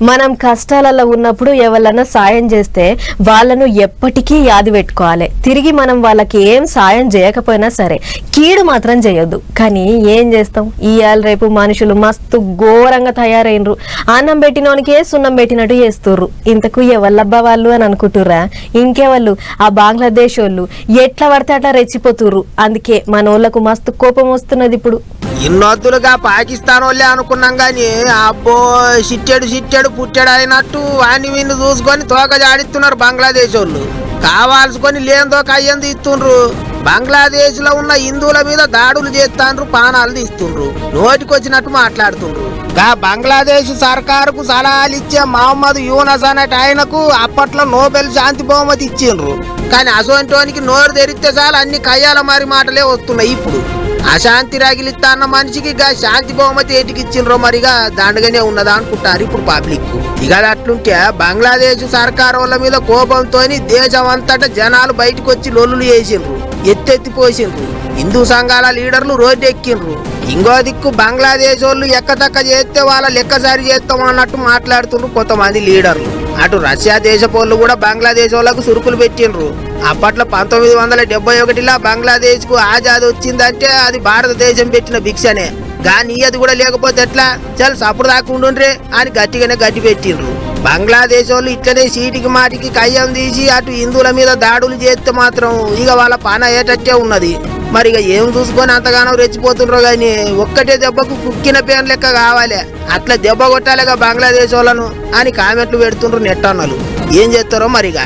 మనం కష్టాలలో ఉన్నప్పుడు ఎవరన్నా సాయం చేస్తే వాళ్ళను ఎప్పటికీ యాది పెట్టుకోవాలి. తిరిగి మనం వాళ్ళకి ఏం సాయం చేయకపోయినా సరే కీడు మాత్రం చేయొద్దు. కానీ ఏం చేస్తాం, ఇవాళ రేపు మనుషులు మస్తు ఘోరంగా తయారైనరు. అన్నం పెట్టినోనికే సున్నం పెట్టినట్టు చేస్తుర్రు. ఇంతకు ఎవళ్ళబ్బా వాళ్ళు అని అనుకుంటుర్రా? ఇంకెవాళ్ళు ఆ బంగ్లాదేశ్ వాళ్ళు ఎట్లా పడితే అట్లా రెచ్చిపోతుర్రు. అందుకే మన వాళ్ళకు మస్తు కోపం వస్తున్నది ఇప్పుడు. ఇన్నొద్దులుగా పాకిస్తాన్ వాళ్ళే అనుకున్నాం గాని అబ్బో సిట్టెడు పుట్టెడు అయినట్టు వాడిని వీడిని చూసుకొని తోక జాడిస్తున్నారు బంగ్లాదేశ్ వాళ్ళు. కావాల్సుకొని లేనిదో కయ్యంది ఇస్తుండ్రు. బంగ్లాదేశ్ లో ఉన్న హిందువుల మీద దాడులు చేస్తాండ్రు, పానాలు తీస్తుండ్రు, నోటికొచ్చినట్టు మాట్లాడుతుండ్రు. బంగ్లాదేశ్ సర్కారుకు సలహాలు ఇచ్చే మహమ్మద్ యూనస్ అనేట ఆయనకు అప్పట్లో నోబెల్ శాంతి బహుమతి ఇచ్చిండ్రు. కానీ అసోంటోనికి నోరు తెరిస్తే చాలు అన్ని కయ్యాల మారి మాటలే వస్తున్నాయి. ఇప్పుడు అశాంతి రగిలిస్తా అన్న మనిషికి శాంతి బహుమతి ఏటికి ఇచ్చిండ్రో మరిగా దండగానే ఉన్నదా అనుకుంటారు ఇప్పుడు పబ్లిక్. ఇక అట్లుంటే బంగ్లాదేశ్ సర్కారు వాళ్ళ మీద కోపంతో దేశం అంతటా జనాలు బయటకు వచ్చి లొల్లులు చేసిండ్రు, ఎత్తెత్తిపోసిండ్రు. హిందూ సంఘాల లీడర్లు రోడ్డెక్కిండ్రు. ఇంకో దిక్కు బంగ్లాదేశ్ వాళ్ళు ఎక్కతక్క చేస్తే వాళ్ళ లెక్కసారి చేస్తాం అన్నట్టు మాట్లాడుతుండ్రు కొంతమంది లీడర్లు. అటు రష్యా దేశపోళ్ళు కూడా బంగ్లాదేశ్ వాళ్ళకు సురుకులు పెట్టిండ్రు. అప్పట్లో 1971లో బంగ్లాదేశ్ కు ఆజాద్ వచ్చిందంటే అది భారతదేశం పెట్టిన భిక్షనే. కానీ అది కూడా లేకపోతే ఎట్లా, చాలా సప్పుడు దాకుండ్రే అని గట్టిగానే గట్టి పెట్టిండ్రు. బంగ్లాదేశ్ వాళ్ళు ఇట్లనే సీటికి మాటికి కయ్యం తీసి అటు హిందువుల మీద దాడులు చేస్తే మాత్రం ఇక వాళ్ళ పన అయ్యేటట్టే ఉన్నది. మరి ఇక ఏం చూసుకొని అంతగానో రెచ్చిపోతుండ్రో గాని ఒక్కటే దెబ్బకు కుక్కిన పేన్ లెక్క కావాలి. అట్లా దెబ్బ కొట్టాలిగా బంగ్లాదేశ్ వాళ్ళను అని కామెంట్లు పెడుతుండ్రు నెట్టన్నలు. ఏం చేస్తారో మరిగా.